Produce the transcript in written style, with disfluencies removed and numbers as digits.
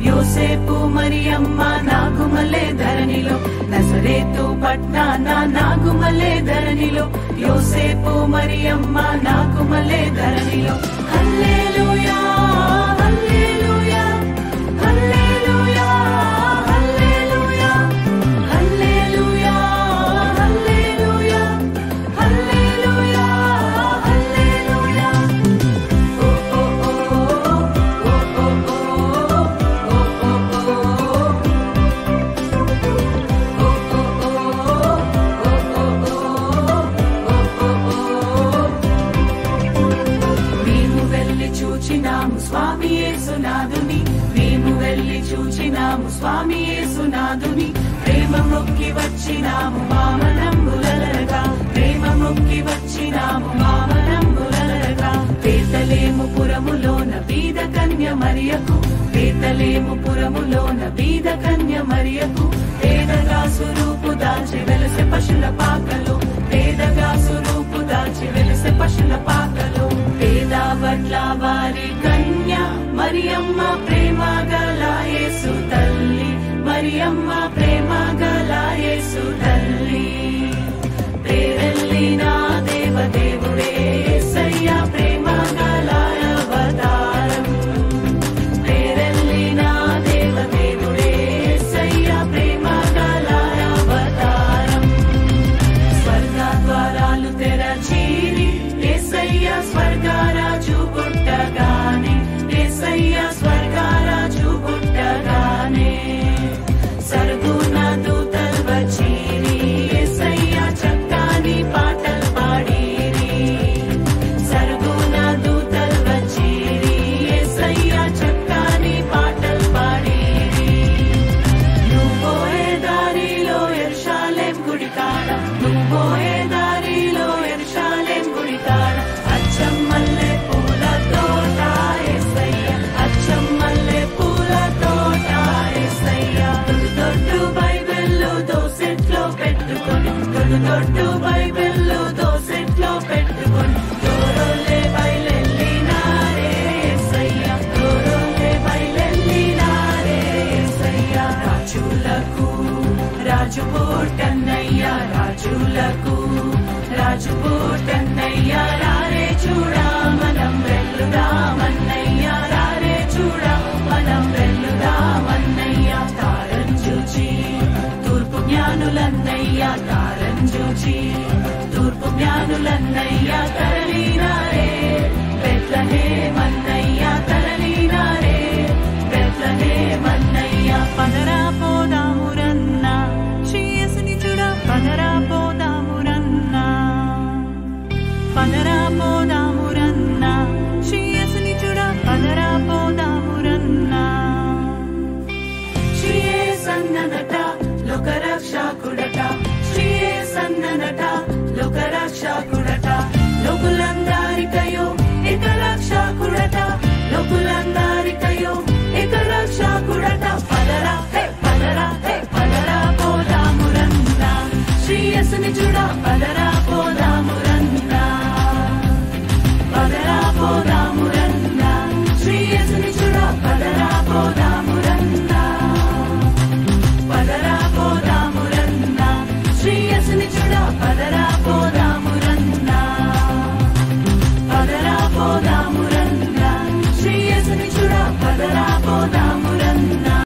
యోసేపు మరియమ్మ నాగుమలే ధరణిలో, నజరేతు పట్నాన నాగుమలే ధరణిలో, యోసేపు మరియమ్మ నాగుమలే ధరణిలో. హల్లెలూయా హల్లెలూయా హల్లెలూయా హల్లెలూయా హల్లెలూయా హల్లెలూయా హల్లెలూయా హల్లెలూయా. ఓ ఓ ఓ ఓ ఓ స్వామి యేసునాథుని, మేము వెళ్ళి చూచినాము స్వామి యేసునాథుని. ప్రేమ మొక్కి వచ్చినాము మామనంబులరగా, ప్రేమ మొక్కి వచ్చినాము మామనంబులరగా. బేతలేము పురములోన బీద కన్య మరియకు, బేతలేము పురములోన బీద కన్య మరియకు. పేదగా స్వరూపు దాల్చి వెలసె పశుల పాకలో, పేదగా స్వరూపు దాల్చి వెలసె పశుల పాకలో. పేద వడ్ల వారి కన్య మరియమ్మ ప్రేమ గల యేసు తల్లి, మరియమ్మ ప్రేమ గల యేసు తల్లి. పేరెల్లిన దేవదేవుడే యేసయ్య ప్రేమ గల అవతారం, పేరెల్లిన దేవదేవుడే యేసయ్య ప్రేమ గల అవతారం. స్వర్గ ద్వారాలు తెరచీరి యేసయ్య స్వర్గరాజు పుట్టగానే, యేసయ్య స్వర్గరాజు పుట్టగానే. సరుగున దూతలు వచ్చీరి యేసయ్య చక్కని పాటలు పాడిరి, సరుగున దూతలు వచ్చీరి యేసయ్య చక్కని పాటలు పాడిరి. నువ్వు పోయే దారిలో యెరూషలేం గుడి కాడ, నువ్వు పోయే దారిలో యెరూషలేం గుడి కాడ అచ్చం మల్లె పూల తోట యేసయ్య, అచ్చం మల్లె పూల తోట యేసయ్య. దొడ్డు బైబిళ్ళు దోసెట్లో పెట్టుకొని, దొడ్డు బైబిళ్ళు దోసెట్లో పెట్టుకొని, దూరోలే బయలెల్లినారే యేసయ్య, దూరోలే బయలెల్లినారే యేసయ్య. రాజులకు రాజు పుట్టన్నయ్య, రాజులకు రాజు పుట్టన్నయ్య. రారే చూడా మనం వెళ్లుదామన్నయ్య, రారే చూడా మనం వెళ్లుదామన్నయ్య. తారం చూచి తూర్పు జ్ఞానులన్నయ్య, తారం చూచి తూర్పు జ్ఞానులన్నయ్య. తరలినారే బెత్లెహేమన్నయ్య, తరలినారే బెత్లెహేమన్నయ్య. పదరా పోదామురన్నా శ్రీ యేసుని చూడ, పదరా పోదామురన్నా, పదరా పోదామురన్నా శ్రీ యేసుని చూడ, పదరా పోదామురన్నా. శ్రీ యేసన్ననట లోకరక్షకుడట, శ్రీ యేసన్ననట లోకరక్షకుడట. లోకులందరికయో ఏక రక్షకుడట, లోకులందరికయో ఏక రక్షకుడట. పదరా హే పదరా హే పదరా పోదామురన్నా శ్రీ యేసుని చూడ, పదరా